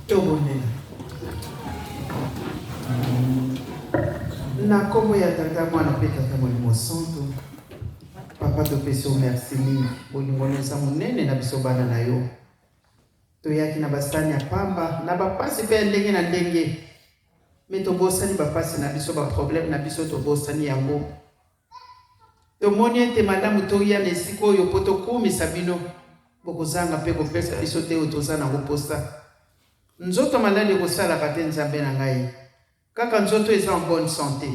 Tobonela. Na kombo ya tata mwana pe tata molimo santo. Papa topesi merci mingi. Bolingoneza munene na biso bana na yo. Toyaki na basani ya pamba na bapasi pe ndenge na ndenge. Mais tobosani bapasi na biso ba problème na biso tobosani yango. Tomoni ete malamu toya na esika oyo po tokumisa bino. Bokozanga pe kopesa biso te oyo toza nango posa. Nzoto malali ekosalaka te nzambe na ngai. Kaka nzoto eza en bonne santé.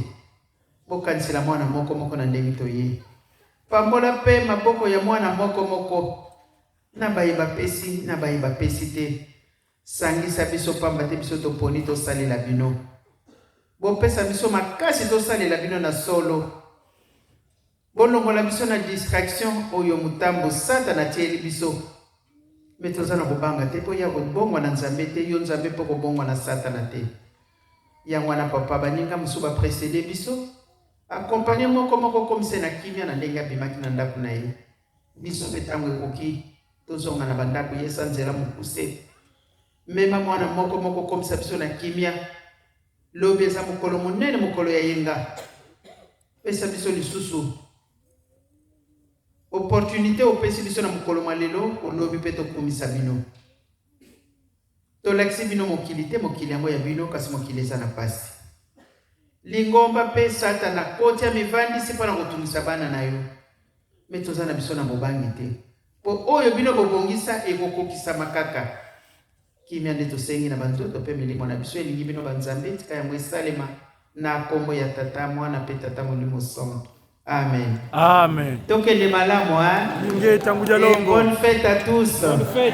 Bokanisela mwana moko moko na ndenge toye. Pambola pe maboko ya mwana moko moko. Na bayeba pesi te. Sangisa biso pamba te biso toponi tosalela bino. Bopesa biso makasi tosalela bino na solo. Bolongola biso na distraction oyo mutambo Satana tieli biso. Metoza na kobanga te po ya kobongwa na nzambe te yo nzambe po kobongwa na Satana te. Ya mwana papa baninga musuba précédé biso. Accompagner moko moko komise na kimia na ndenge abimaki na ndako na ye. Biso betango ekoki tozonga na bandako yesa nzela mukuse. Mema mwana moko moko komisa biso na kimia. Lobi eza mukolo munene mukolo ya yenga. Pesa biso lisusu. Opportunité opesi biso na mukolo malelo olobi pe tokumisa bino. Tolakisi bino mokili te mokili yango ya bino kasi mokili eza na pasi. Lingomba pe Satana koti ya mivandisi mpona kotungisa bana na yo. Me toza na biso na mobangi te. Po oyo bino bobongisa ekokokisa makaka. Kimia nde tosengi na banzoto pe milimo na biso elingi bino banzambe tika ya mwesalema na kombo ya tata mwana pe tata molimo santo. Amen. Amen. Tokende malamu ha. Inge tanguja longo. Bonne fête à tous. Bonne fête.